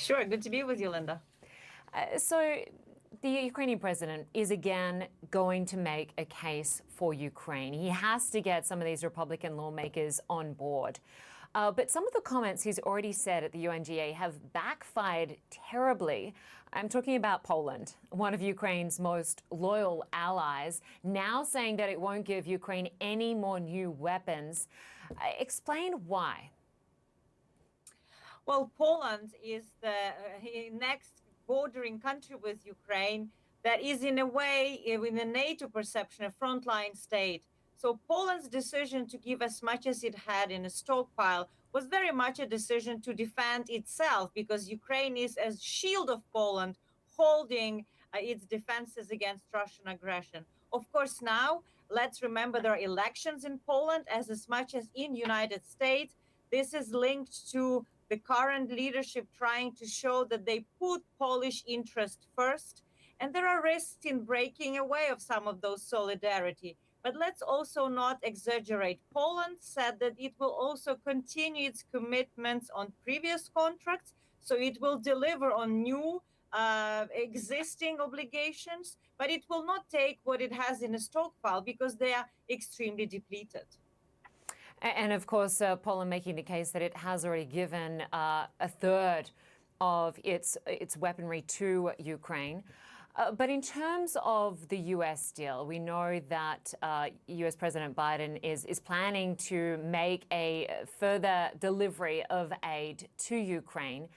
Sure, good to be with you, Lynda. So the Ukrainian president is again going to make a case for Ukraine. He has to get some of these Republican lawmakers on board. But some of the comments he's already said at the UNGA have backfired terribly. I'm talking about Poland, one of Ukraine's most loyal allies, now saying that it won't give Ukraine any more new weapons. Explain why. Well, Poland is the next bordering country with Ukraine that is, in a way, in a NATO perception, a frontline state. So Poland's decision to give as much as it had in a stockpile was very much a decision to defend itself, because Ukraine is a shield of Poland, holding its defenses against Russian aggression. Of course, now let's remember there are elections in Poland as much as in United States. This is linked to the current leadership trying to show that they put Polish interest first. And there are risks in breaking away of some of those solidarity. But let's also not exaggerate. Poland said that it will also continue its commitments on previous contracts, so it will deliver on new existing obligations, but it will not take what it has in a stockpile because they are extremely depleted. And of course, Poland making the case that it has already given a third of its weaponry to Ukraine. But in terms of the U.S. deal, we know that U.S. President Biden is planning to make a further delivery of aid to Ukraine.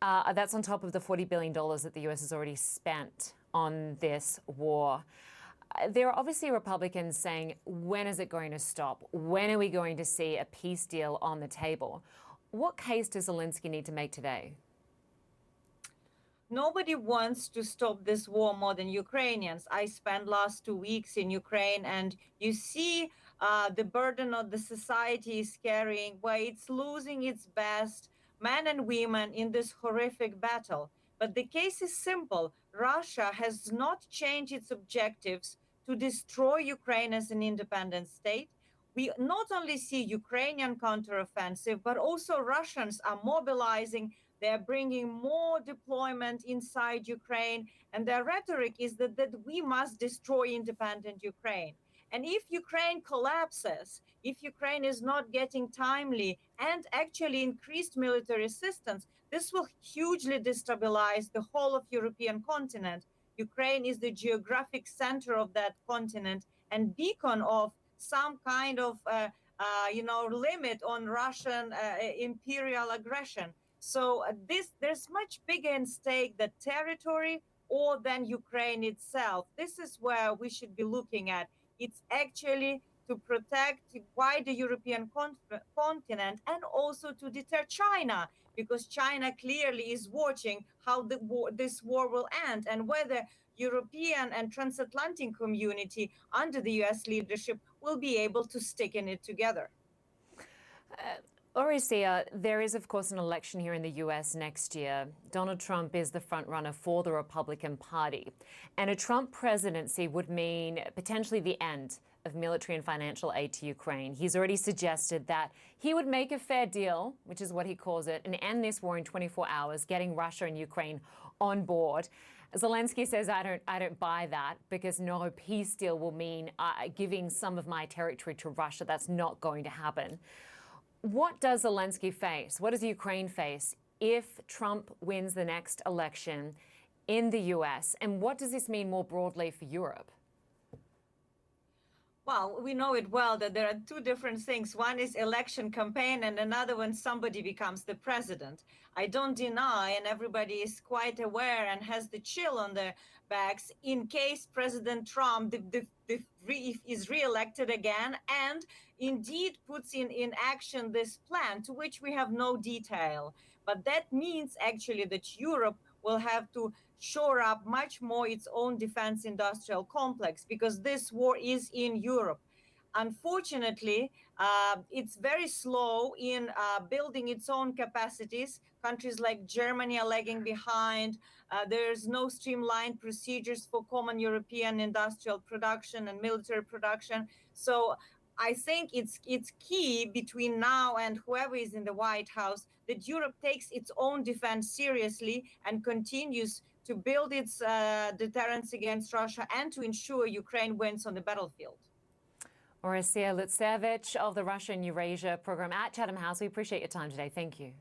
That's on top of the $40 billion that the U.S. has already spent on this war. There are obviously Republicans saying, when is it going to stop? When are we going to see a peace deal on the table? What case does Zelensky need to make today? Nobody wants to stop this war more than Ukrainians. I spent last 2 weeks in Ukraine, and you see the burden of the society is carrying, where it's losing its best men and women in this horrific battle. But the case is simple. Russia has not changed its objectives to destroy Ukraine as an independent state. We not only see Ukrainian counteroffensive, but also Russians are mobilizing. They're bringing more deployment inside Ukraine. And their rhetoric is that we must destroy independent Ukraine. And if Ukraine collapses, if Ukraine is not getting timely and actually increased military assistance, this will hugely destabilize the whole of European continent. Ukraine is the geographic center of that continent and beacon of some kind of limit on Russian imperial aggression. So there's much bigger in stake than territory or than Ukraine itself. This is where we should be looking at. It's actually to protect the wider European continent and also to deter China, because China clearly is watching how this war will end and whether European and transatlantic community under the US leadership will be able to stick in it together. Orysia, there is, of course, an election here in the US next year. Donald Trump is the frontrunner for the Republican Party. And a Trump presidency would mean potentially the end of military and financial aid to Ukraine. He's already suggested that he would make a fair deal, which is what he calls it, and end this war in 24 hours, getting Russia and Ukraine on board. Zelensky says, I don't buy that, because no peace deal will mean giving some of my territory to Russia. That's not going to happen. What does Zelensky face? What does Ukraine face if Trump wins the next election in the US? And what does this mean more broadly for Europe? Well, we know it well that there are two different things. One is election campaign and another when somebody becomes the president. I don't deny, and everybody is quite aware and has the chill on their backs, in case President Trump is reelected again and indeed puts in action this plan, to which we have no detail. But that means actually that Europe will have to shore up much more its own defense industrial complex, because this war is in Europe. Unfortunately, it's very slow in building its own capacities. Countries like Germany are lagging behind. There's no streamlined procedures for common European industrial production and military production. So I think it's key between now and whoever is in the White House that Europe takes its own defense seriously and continues to build its deterrence against Russia and to ensure Ukraine wins on the battlefield. Orysia Lutsevych of the Russian Eurasia program at Chatham House, we appreciate your time today. Thank you.